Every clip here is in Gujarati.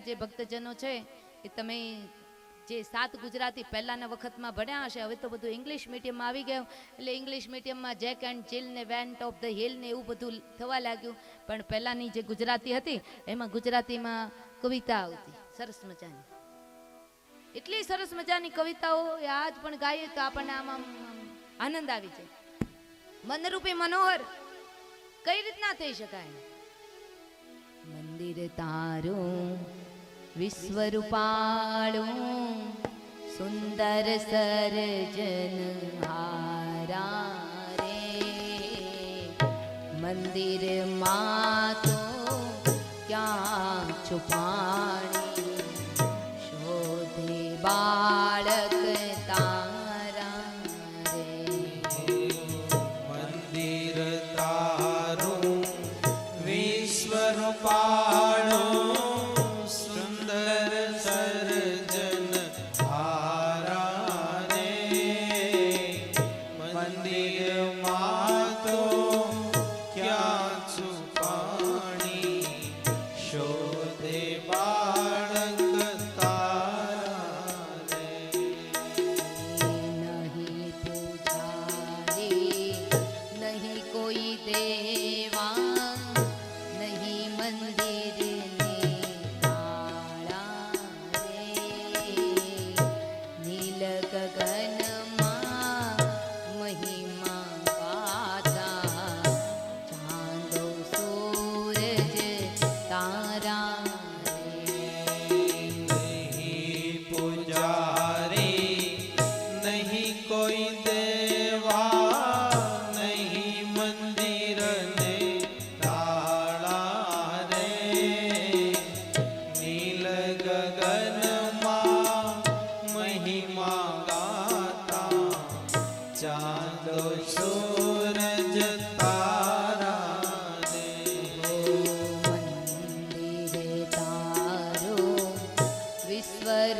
જે ભક્તજનો છે એ તમે જે 7 ગુજરાતી પહેલાના વખતમાં ભણ્યા હશે, હવે તો બધું ઇંગ્લિશ મીડિયમમાં આવી ગયું, એટલે ઇંગ્લિશ મીડિયમમાં જેક એન્ડ જીલ ને વેન્ટ ઓફ ધ હિલ ને એવું બધું થવા લાગ્યું. પણ પહેલાંની જે ગુજરાતી હતી એમાં ગુજરાતીમાં કવિતા આવતી સરસ મજાની, એટલી સરસ મજાની કવિતાઓ એ આજ પણ ગાઈએ તો આપણને આમ આનંદ આવી જાય. મનરૂપી મનોહર કઈ રીતના થઈ શકાય? મંદિર તારું વિશ્વરૂપાળું સુંદર સર્જન હારા રે, મંદિર માં તો ક્યાં છુપાણી શોધે બાળક તારા રે. મંદિર તારું વિશ્વરૂપાળું સુંદર સર્જન હારા રે, મંદિરમાં તો ક્યાં છુપાણી શોધે બાળક તારા રે. નહીં પૂજારી નહીં કોઈ દેવા, નહીં મંદિરની તાળા રે, નીલ ગગનમાં મહિમા ગાતા ચાંદો સૂરજ તારા રે. નહીં પૂજારી નહીં કોઈ દેવા, નહીં મંદિરને તાળા રે, નીલ ગગનમાં મહિમા ગાતા ચાંદો સૂરજ તારા રે. મંદિરે તારું વિશ્વરૂપાળું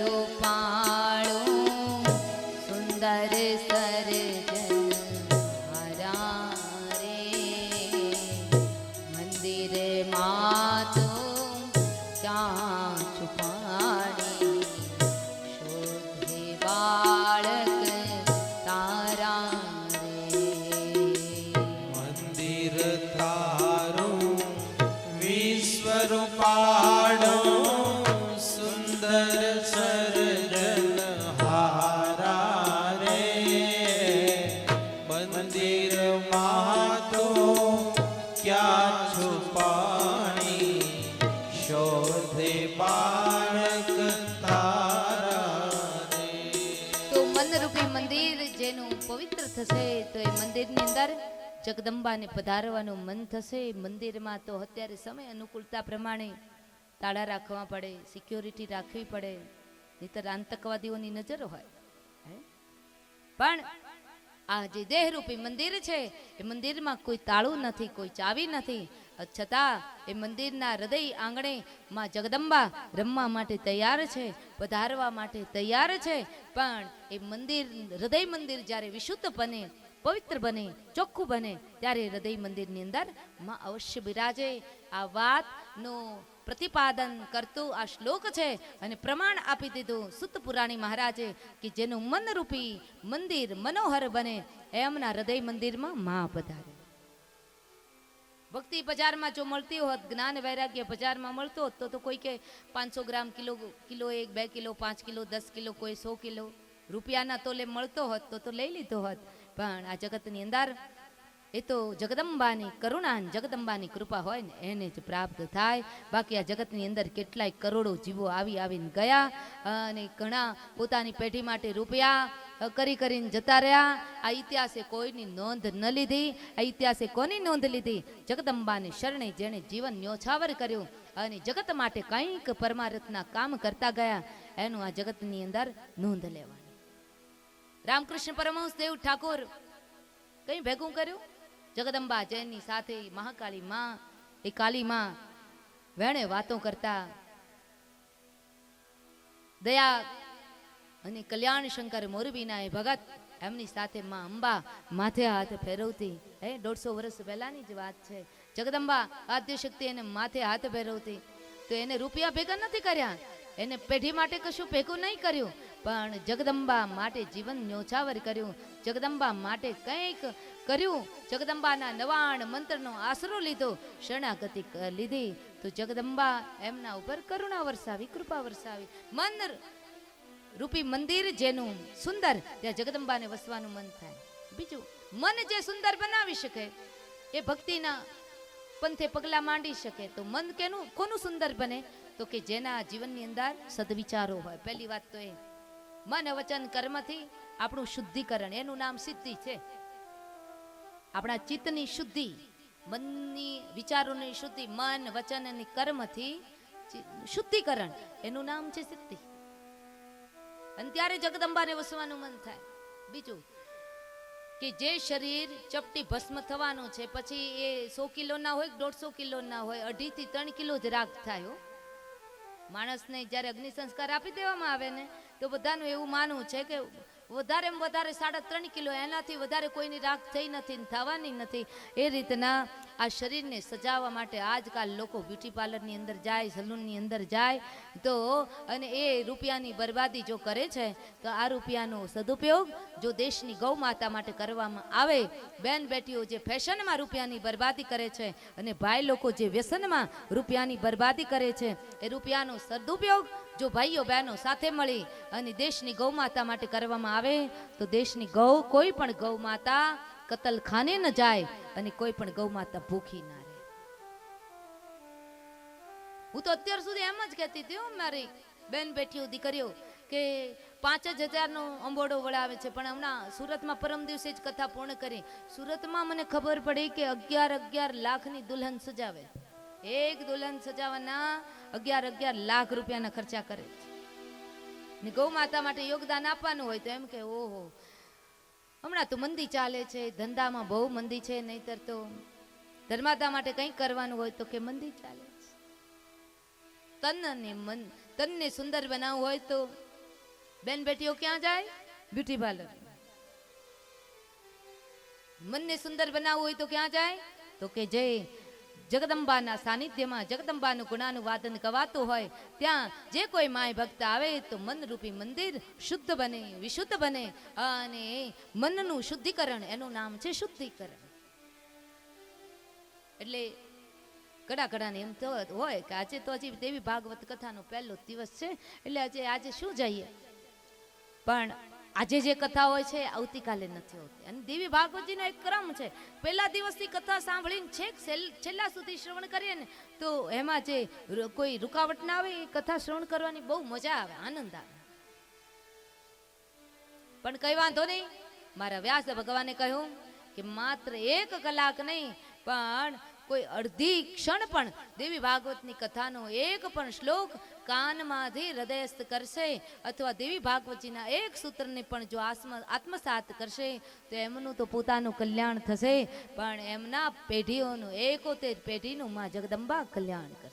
સુંદર સર્જન હારા રે, મંદિરે માં તો ક્યાં છુપાણી શોધે બાળક તારા રે. મંદિર તારું વિશ્વરૂપાળું સુંદર સર્જન હારા રે, મંદિરમાં તો ક્યાં છુપાણી શોધે બાળક તારા રે. તો મનરૂપી મંદિર જેનું પવિત્ર થશે તો એ મંદિરની અંદર જગદંબાને પધારવાનું મન થશે. મંદિરમાં તો અત્યારે સમય અનુકૂળતા પ્રમાણે તાળા રાખવા પડે, સિક્યોરિટી રાખવી પડે, નહીતર આતંકવાદીઓની નજર હોય. પણ આ જે દેહરૂપી મંદિર છે એ મંદિરમાં કોઈ તાળું નથી, કોઈ ચાવી નથી, છતાં એ મંદિરના હૃદય આંગણે માં જગદંબા રમવા માટે તૈયાર છે, પધારવા માટે તૈયાર છે. પણ એ મંદિર હૃદય મંદિર જ્યારે વિશુદ્ધ બને, પવિત્ર બને, ચોખ્ખું બને ત્યારે હૃદય મંદિરની અંદર માં અવશ્ય બિરાજે. આ વાતનું પ્રતિપાદન કરતું આ શ્લોક છે અને પ્રમાણ આપી દીધું સુત પુરાણી મહારાજે કે જેનું મનરૂપી મંદિર મનોહર બને એમના હૃદય મંદિરમાં માં પધારે. ભક્તિ બજારમાં જો મળતી હોત, જ્ઞાન વૈરાગ્ય બજારમાં મળતો હોત તો કોઈ કે 500 gram kilo 1 2 kilo 5 kilo 10 kilo કોઈ 100 કિલો રૂપિયાના તોલે મળતો હોત તો લઈ લીધો હોત. પણ આ જગતની અંદર એ તો જગદંબાની કરુણા, જગદંબાની કૃપા હોય ને એને જ પ્રાપ્ત થાય. બાકી આ જગતની અંદર કેટલાય કરોડો જીવો આવીને ગયા અને ઘણા પોતાની પેઢી માટે રૂપિયા કરીને જતા રહ્યા. આ ઇતિહાસે કોઈની નોંધ ન લીધી. આ ઇતિહાસે કોની નોંધ લીધી? જગદંબાની શરણે જેણે જીવન ન્યોછાવર કર્યું અને જગત માટે કંઈક પરમાર્થના કામ કરતા ગયા એનું આ જગતની અંદર નોંધ લેવાની. રામકૃષ્ણ પરમહંસ દેવ ઠાકોર કઈ ભેગું કર્યું? જગદંબા જૈનની સાથે મહાકાળી માં, એ કાળી માં વેણે વાતો કરતા, દયા અને કલ્યાણ શંકર મોરબીના એ ભગત એમની સાથે માં અંબા માથે હાથ ફેરવતી. 150 વર્ષ પહેલાની જ વાત છે. જગદંબા આદ્યશક્તિ એને માથે હાથ ફેરવતી તો એને રૂપિયા ભેગા નથી કર્યા, એને પેઢી માટે કશું ભેગું નહીં કર્યું, પણ જગદંબા માટે જીવન ન્યોછાવર કર્યું, જગદંબા માટે કંઈક કર્યું, જગદંબાના નવાણ મંત્રનો આશરો લીધો, શરણાગતિ લીધી, તો જગદંબા એમના ઉપર કરુણા વરસાવી, કૃપા વરસાવી. મન રૂપી મંદિર જેનું સુંદર, ત્યાં જગદંબાને વસવાનું મન થાય. બીજું, મન જે સુંદર બનાવી શકે એ ભક્તિના પંથે પગલા માંડી શકે. તો મન કેનું કોનું સુંદર બને? તો કે જેના જીવનની અંદર સદવિચારો હોય. પહેલી વાત તો એ મન વચન કર્મથી આપણું શુદ્ધિકરણ, એનું નામ સિદ્ધિ છે. આપણા ચિત્તની શુદ્ધિ, મનની વિચારોની શુદ્ધિ, મન વચન અને કર્મથી શુદ્ધિકરણ, એનું નામ છે સિદ્ધિ. અને ત્યારે જગદંબાને વસવાનું મન થાય. બીજું કે જે શરીર ચપટી ભસ્મ થવાનું છે, પછી એ 100 કિલો ના હોય, 150 કિલો ના હોય, 2.5 થી 3 કિલો જ રાગ થાય હો. માણસને જ્યારે અગ્નિ સંસ્કાર આપી દેવામાં આવે ને, તો બધાનું એવું માનવું છે કે વધારેમાં વધારે 3.5 કિલો, એનાથી વધારે કોઈની રાખ થઈ નથી ને થવાની નથી. એ રીતના આ શરીરને સજાવવા માટે આજકાલ લોકો બ્યુટી પાર્લરની અંદર જાય, સલૂનની અંદર જાય, તો અને એ રૂપિયાની બરબાદી જો કરે છે, તો આ રૂપિયાનો સદુપયોગ જો દેશની ગૌ માતા માટે કરવામાં આવે, બેન બેટીઓ જે ફેશનમાં રૂપિયાની બરબાદી કરે છે, અને ભાઈ લોકો જે વ્યસનમાં રૂપિયાની બરબાદી કરે છે, એ રૂપિયાનો સદુપયોગ જો ભાઈઓ બહેનો સાથે મળી અને દેશની ગૌ માતા માટે કરવામાં આવે, તો દેશની કોઈ પણ ગૌ માતા કતલખાને ન જાય અને કોઈ પણ ગૌ માતા ભૂખી ના રહે. હું તો અત્યાર સુધી એમ જ કહેતી હતી, મારી બેન બેટીઓ દીકરીઓ, કે 5,000 નો અંબોડો વળાવે છે, પણ હમણાં સુરતમાં પરમ દિવસે જ કથા પૂર્ણ કરી, સુરતમાં મને ખબર પડી કે 11 લાખની દુલ્હન સજાવે. એક દુલ્હન સજાવવાના 11 લાખ રૂપિયાના ખર્ચા કરે છે. ગૌ માતા માટે યોગદાન આપવાનું હોય તો એમ કે ઓહો, હમણાં તો મંદી ચાલે છે, ધંધામાં બહુ મંદી છે, નહીતર તો ધર્માદા માટે કંઈક કરવાનું હોય તો કે મંદી ચાલે છે. તનને સુંદર બનાવવું હોય તો બેન બેટીઓ ક્યાં જાય? Beauty parlour. મનને સુંદર બનાવવું હોય તો ક્યાં જાય? તો કે જે જગદંબાના સાનિધ્યમાં જગદંબાનું ગુણાનું વાદન ગવાતું હોય, ત્યાં જે કોઈ માય ભક્ત આવે તો મનરૂપી મંદિર શુદ્ધ બને, વિશુદ્ધ બને, અને મનનું શુદ્ધિકરણ, એનું નામ છે શુદ્ધિકરણ. એટલે ઘડાને એમ તો હોય કે આજે તો હજી દેવી ભાગવત કથાનો પહેલો દિવસ છે, એટલે આજે શું જઈએ, પણ આજે જે કથા હોય છે આવતીકાલે નથી હોતી. અને દેવી ભાગવતજીનો એક ક્રમ છે, પહેલા દિવસની કથા સાંભળીને છેક છેલ્લા સુધી શ્રવણ કરીએ ને, તો એમાં જે કોઈ રૂકાવટ ના આવે, એ કથા શ્રવણ કરવાની બહુ મજા આવે, આનંદ આવે. પણ કઈ વાંધો નહીં, મારા વ્યાસ ભગવાને કહ્યું કે માત્ર 1 કલાક નહીં, પણ કોઈ અડધી ક્ષણ પણ દેવી ભાગવતની કથાનો એક પણ શ્લોક કાનમાંથી હૃદયસ્થ કરશે, અથવા દેવી ભાગવતજીના એક સૂત્રને પણ જો આત્મસાત કરશે, તો એમનું તો પોતાનું કલ્યાણ થશે, પણ એમના પેઢીઓનું 71 પેઢીનું માં જગદંબા કલ્યાણ કરશે.